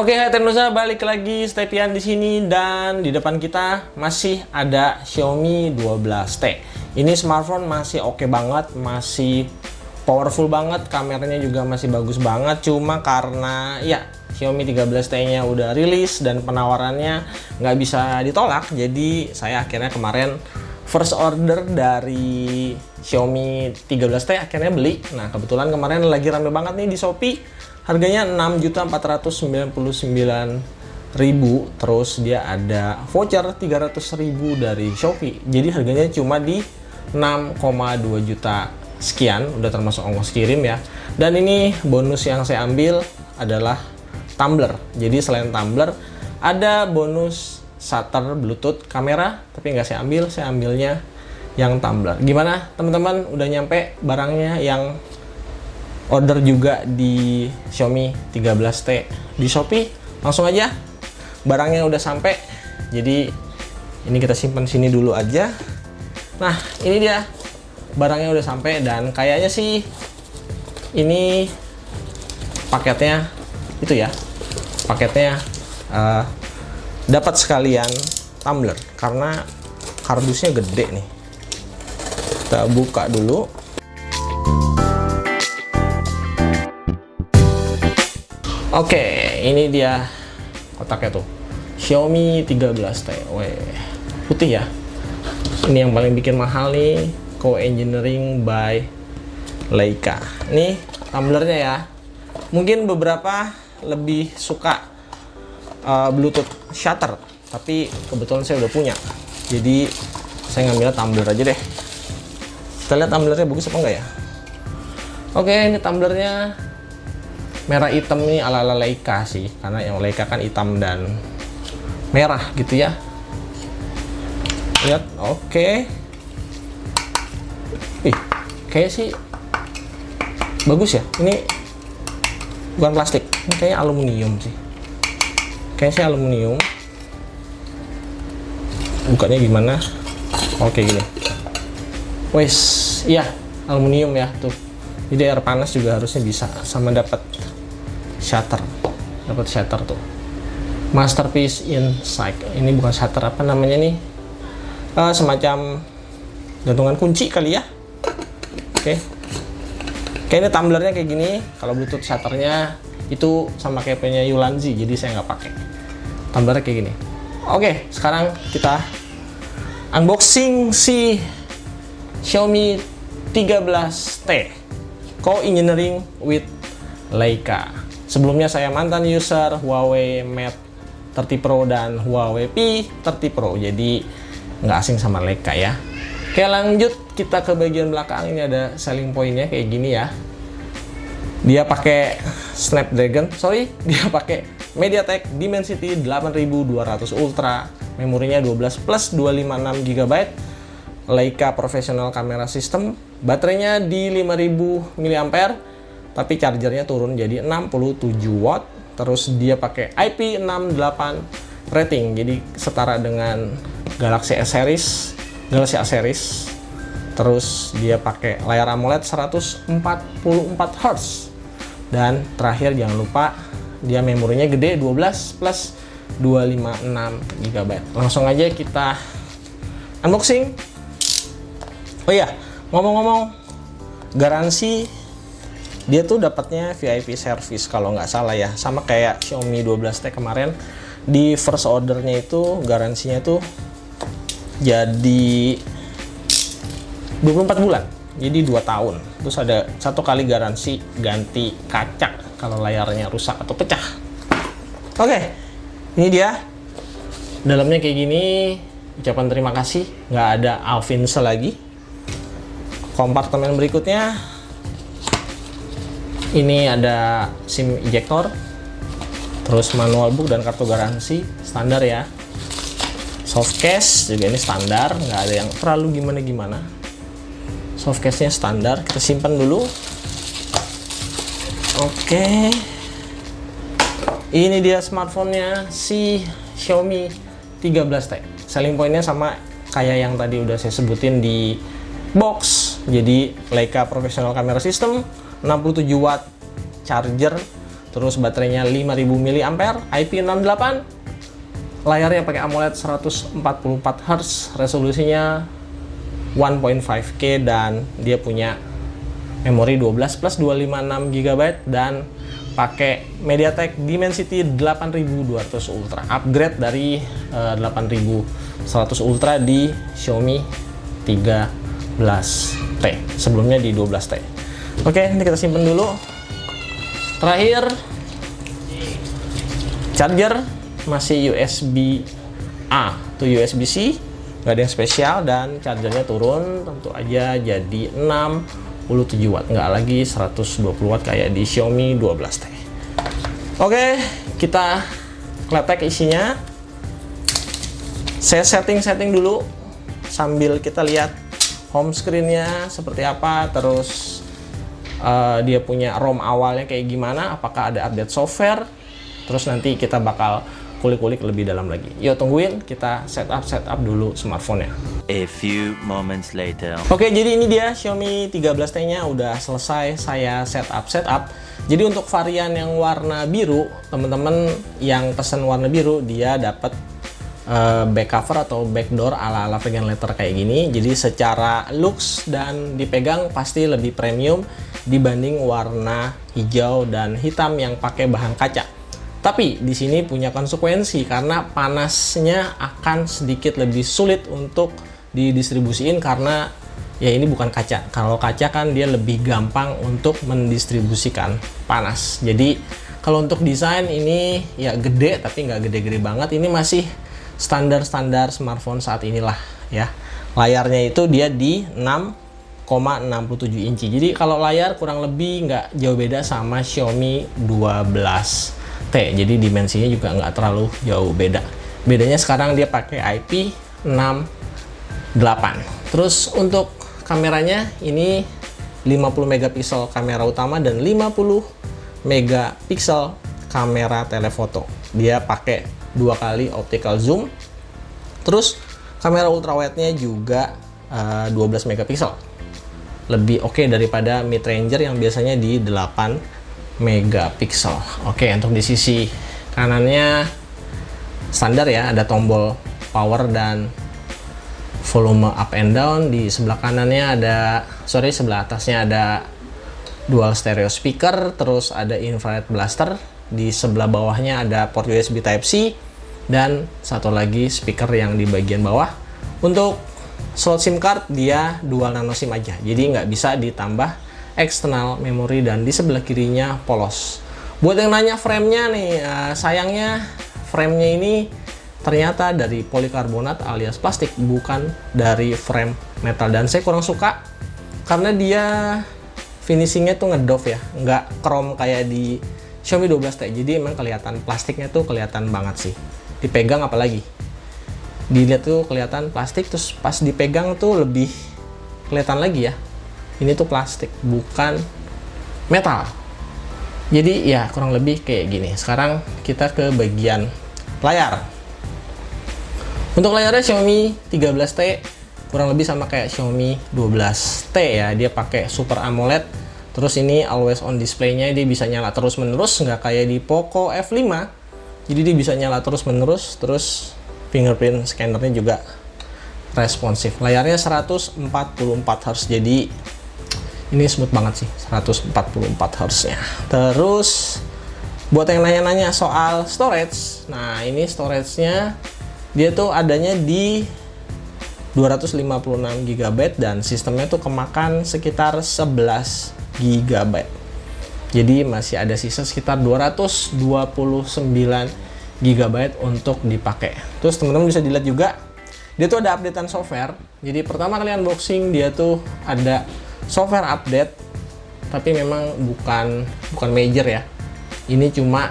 Oke, Hai Ternusa, balik lagi Stepian di sini dan di depan kita masih ada Xiaomi 12T. Ini smartphone masih oke banget, masih powerful banget, kameranya juga masih bagus banget. Cuma karena ya Xiaomi 13T-nya udah rilis dan penawarannya nggak bisa ditolak, jadi saya akhirnya kemarin first order dari Xiaomi 13T akhirnya beli. Nah, kebetulan kemarin lagi rame banget nih di Shopee. Harganya 6.499.000, terus dia ada voucher 300.000 dari Shopee. Jadi harganya cuma di 6,2 juta sekian, udah termasuk ongkos kirim ya. Dan ini bonus yang saya ambil adalah tumbler. Jadi selain tumbler ada bonus shutter Bluetooth kamera, tapi nggak saya ambil, saya ambilnya yang tumbler. Gimana teman-teman, udah nyampe barangnya yang order juga di Xiaomi 13T di Shopee? Langsung aja, barangnya udah sampai. Jadi ini kita simpan sini dulu aja. Nah, ini dia barangnya udah sampai dan kayaknya sih ini paketnya itu ya, paketnya dapat sekalian tumbler karena kardusnya gede nih. Kita buka dulu. Oke, ini dia kotaknya tuh. Xiaomi 13T. Weh, putih ya. Ini yang paling bikin mahal nih, Co-Engineering by Leica. Nih tumblernya ya. Mungkin beberapa lebih suka Bluetooth shutter, tapi kebetulan saya udah punya. Jadi saya ngambil tumbler aja deh. Kita lihat tumblernya bagus apa enggak ya. Oke, ini tumblernya merah hitam nih ala-ala Leica sih, karena yang Leica kan hitam dan merah gitu ya. Lihat, oke. Kayak sih bagus ya. Ini bukan plastik, ini kayaknya aluminium sih. Kayaknya sih aluminium. Bukanya gimana? Oke, gini. Wes, iya aluminium ya tuh. Jadi air panas juga harusnya bisa, sama dapat shutter tuh, Masterpiece Insight. Ini bukan shutter, apa namanya nih, semacam gantungan kunci kali ya. Oke, kayaknya tumblernya kayak gini. Kalau Bluetooth shutternya itu sama kayak punya Ulanzi, jadi saya nggak pakai. Tumblernya kayak gini. Oke, sekarang kita unboxing si Xiaomi 13T Co-Engineering with Leica. Sebelumnya saya mantan user Huawei Mate 30 Pro dan Huawei P30 Pro, jadi nggak asing sama Leica ya. Oke, lanjut kita ke bagian belakang. Ini ada selling point-nya kayak gini ya. Dia pakai dia pakai MediaTek Dimensity 8200 Ultra, memorinya 12 plus 256 GB, Leica Professional Camera System, baterainya di 5000 mAh. Tapi chargernya turun jadi 67 watt. Terus dia pakai IP68 rating, jadi setara dengan Galaxy A series. Terus dia pakai layar AMOLED 144 Hz. Dan terakhir jangan lupa dia memorinya gede 12 plus 256 GB. Langsung aja kita unboxing. Oh iya, ngomong-ngomong garansi, dia tuh dapatnya VIP service kalau nggak salah ya, sama kayak Xiaomi 12T kemarin. Di first ordernya itu garansinya tuh jadi 24 bulan, jadi 2 tahun. Terus ada 1 kali garansi ganti kaca kalau layarnya rusak atau pecah. Oke, ini dia dalamnya kayak gini. Ucapan terima kasih, nggak ada Alvinse lagi. Kompartemen berikutnya, ini ada SIM ejector, terus manual book dan kartu garansi standar ya. Soft case juga ini standar, nggak ada yang terlalu gimana-gimana. Soft case-nya standar, kita simpan dulu. Oke, ini dia smartphone-nya si Xiaomi 13T. Selling point-nya sama kayak yang tadi udah saya sebutin di box. Jadi Leica Professional Camera System, 67 watt charger, terus baterainya 5000 mAh, IP68, layarnya pakai AMOLED 144 Hz, resolusinya 1.5K, dan dia punya memori 12 plus 256 GB dan pakai MediaTek Dimensity 8200 Ultra, upgrade dari 8100 Ultra di Xiaomi 13T, sebelumnya di 12T. Oke, ini kita simpen dulu. Terakhir, charger masih USB A atau USB-C, nggak ada yang spesial, dan chargernya turun tentu aja jadi 67 watt, nggak lagi 120 watt kayak di Xiaomi 12T. Oke, kita kletek isinya. Saya setting dulu sambil kita lihat home screen-nya seperti apa, terus dia punya ROM awalnya kayak gimana, apakah ada update software, terus nanti kita bakal kulik-kulik lebih dalam lagi. Yuk tungguin, kita setup dulu smartphone-nya. A few moments later. Oke, jadi ini dia Xiaomi 13T-nya udah selesai saya setup. Jadi untuk varian yang warna biru, teman-teman yang pesen warna biru dia dapat back cover atau backdoor ala-ala vegan leather kayak gini. Jadi secara looks dan dipegang pasti lebih premium dibanding warna hijau dan hitam yang pakai bahan kaca. Tapi di sini punya konsekuensi karena panasnya akan sedikit lebih sulit untuk didistribusiin karena ya ini bukan kaca. Kalau kaca kan dia lebih gampang untuk mendistribusikan panas. Jadi kalau untuk desain ini ya gede tapi nggak gede-gede banget. Ini masih standar-standar smartphone saat inilah ya. Layarnya itu dia di 6,67 inci. Jadi kalau layar kurang lebih nggak jauh beda sama Xiaomi 12T. Jadi dimensinya juga nggak terlalu jauh beda. Bedanya sekarang dia pakai IP68. Terus untuk kameranya ini 50 megapiksel kamera utama dan 50 megapiksel kamera telefoto. Dia pakai 2 kali optical zoom. Terus kamera ultrawide-nya juga 12 megapiksel. Lebih oke daripada mid ranger yang biasanya di 8 megapiksel. Oke, untuk di sisi kanannya standar ya, ada tombol power dan volume up and down. Di sebelah kanannya sebelah atasnya ada dual stereo speaker, terus ada infrared blaster. Di sebelah bawahnya ada port USB Type-C dan satu lagi speaker yang di bagian bawah. Untuk slot SIM card dia dual nano SIM aja, jadi nggak bisa ditambah external memory, dan di sebelah kirinya polos. Buat yang nanya frame-nya nih, sayangnya frame-nya ini ternyata dari polikarbonat alias plastik, bukan dari frame metal, dan saya kurang suka karena dia finishingnya tuh ngedove ya, nggak chrome kayak di Xiaomi 12T. Jadi emang kelihatan plastiknya tuh kelihatan banget sih, dipegang apalagi dilihat tuh kelihatan plastik, terus pas dipegang tuh lebih kelihatan lagi ya. Ini tuh plastik, bukan metal. Jadi ya kurang lebih kayak gini. Sekarang kita ke bagian layar. Untuk layarnya Xiaomi 13T kurang lebih sama kayak Xiaomi 12T ya. Dia pakai Super AMOLED. Terus ini always on display-nya dia bisa nyala terus-menerus, nggak kayak di Poco F5. Jadi dia bisa nyala terus-menerus. Terus fingerprint scannernya juga responsif. Layarnya 144 Hz. Jadi ini smooth banget sih, 144 Hz nya. Terus buat yang nanya-nanya soal storage, nah ini storage-nya dia tuh adanya di 256 GB dan sistemnya tuh kemakan sekitar 11 GB. Jadi masih ada sisa sekitar 229 GB untuk dipakai. Terus teman-teman bisa dilihat juga dia tuh ada updatean software. Jadi pertama kali unboxing dia tuh ada software update, tapi memang bukan major ya. Ini cuma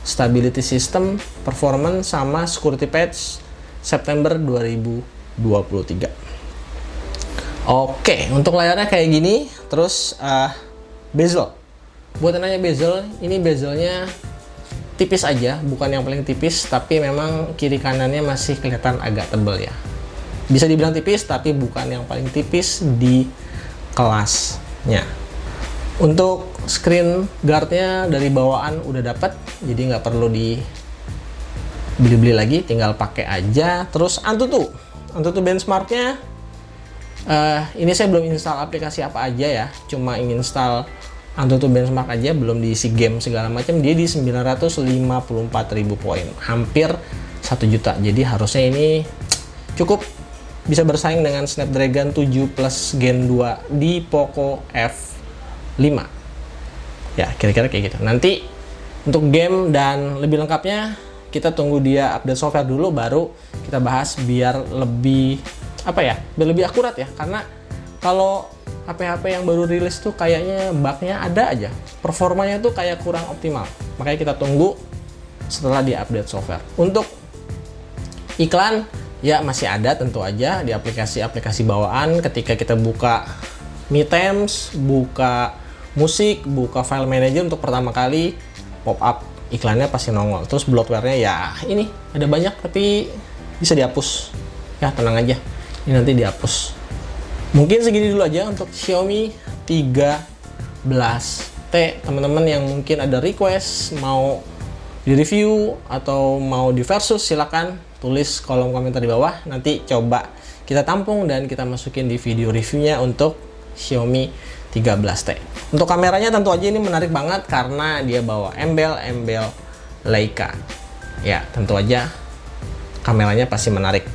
stability system, performance, sama security patch September 2023. Oke, untuk layarnya kayak gini. Terus bezel. Buat yang nanya bezel, ini bezelnya tipis aja, bukan yang paling tipis, tapi memang kiri kanannya masih kelihatan agak tebal ya. Bisa dibilang tipis, tapi bukan yang paling tipis di kelasnya. Untuk screen guardnya dari bawaan udah dapet, jadi nggak perlu dibeli-beli lagi, tinggal pakai aja. Terus Antutu benchmarknya, ini saya belum install aplikasi apa aja ya, cuma ingin install Antutu benchmark aja, belum diisi game segala macam. Dia di 954.000 poin, hampir 1 juta. Jadi harusnya ini cukup bisa bersaing dengan Snapdragon 7 Plus Gen 2 di Poco F5 ya, kira-kira kayak gitu. Nanti untuk game dan lebih lengkapnya kita tunggu dia update software dulu, baru kita bahas biar lebih biar lebih akurat ya. Karena kalau HP-HP yang baru rilis tuh kayaknya bugnya ada aja, performanya tuh kayak kurang optimal. Makanya kita tunggu setelah dia update software. Untuk iklan ya masih ada tentu aja di aplikasi-aplikasi bawaan. Ketika kita buka Mi Themes, buka musik, buka file manager untuk pertama kali, pop up iklannya pasti nongol. Terus bloatware-nya ya ini ada banyak, tapi bisa dihapus ya, tenang aja, ini nanti dihapus. Mungkin segini dulu aja untuk Xiaomi 13T. Teman-teman yang mungkin ada request mau di review atau mau di versus, silakan tulis kolom komentar di bawah, nanti coba kita tampung dan kita masukin di video reviewnya untuk Xiaomi 13T. Untuk kameranya tentu aja ini menarik banget karena dia bawa embel-embel Leica ya, tentu aja kameranya pasti menarik.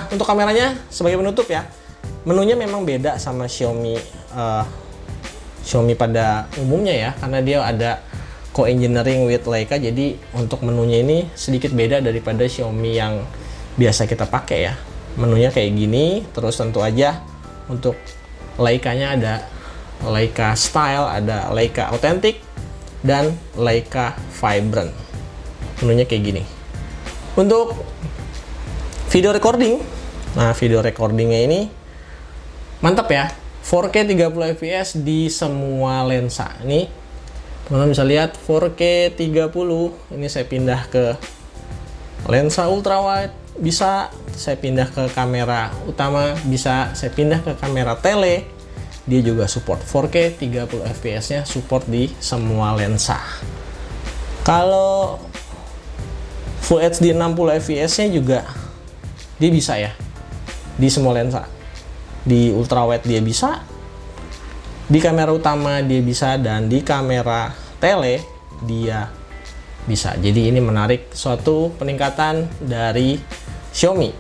Untuk kameranya sebagai penutup ya, menunya memang beda sama Xiaomi pada umumnya ya, karena dia ada co-engineering with Leica. Jadi untuk menunya ini sedikit beda daripada Xiaomi yang biasa kita pakai ya. Menunya kayak gini. Terus tentu aja untuk Leica-nya ada Leica Style, ada Leica Authentic, dan Leica Vibrant. Menunya kayak gini. Untuk video recording, nah video recordingnya ini mantap ya, 4K 30 fps di semua lensa. Ini teman-teman bisa lihat 4K 30. Ini saya pindah ke lensa ultrawide, bisa saya pindah ke kamera utama, bisa saya pindah ke kamera tele. Dia juga support 4K 30 fps nya, support di semua lensa. Kalau Full HD 60 fps nya juga dia bisa ya, di semua lensa. Di ultrawide dia bisa, di kamera utama dia bisa, dan di kamera tele dia bisa. Jadi ini menarik, suatu peningkatan dari Xiaomi.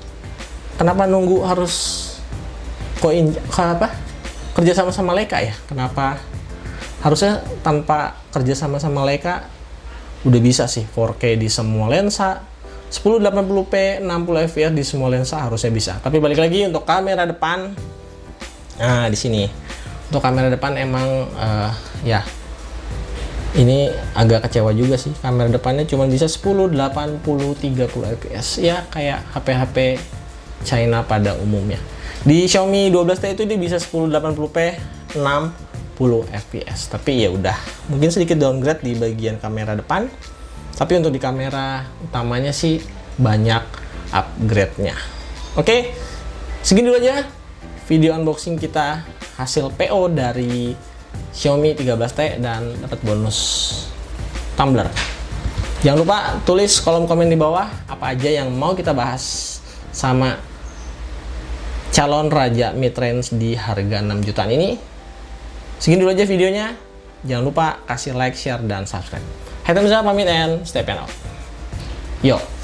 Kenapa nunggu harus kerja sama Leica ya? Kenapa harusnya tanpa kerja sama Leica udah bisa sih 4K di semua lensa, 1080p 60 fps di semua lensa, harusnya bisa. Tapi balik lagi untuk kamera depan, nah di sini untuk kamera depan emang ya ini agak kecewa juga sih. Kamera depannya cuma bisa 1080 30 fps ya, kayak HP-HP China pada umumnya. Di Xiaomi 12T itu dia bisa 1080p 60 fps. Tapi ya udah, mungkin sedikit downgrade di bagian kamera depan. Tapi untuk di kamera utamanya sih banyak upgrade-nya. Oke, segini dulu aja video unboxing kita hasil PO dari Xiaomi 13T dan dapat bonus tumbler. Jangan lupa tulis kolom komen di bawah apa aja yang mau kita bahas sama calon raja mid-range di harga 6 jutaan ini. Segini dulu aja videonya. Jangan lupa kasih like, share, dan subscribe. Hai, pamit and stay out. Yo.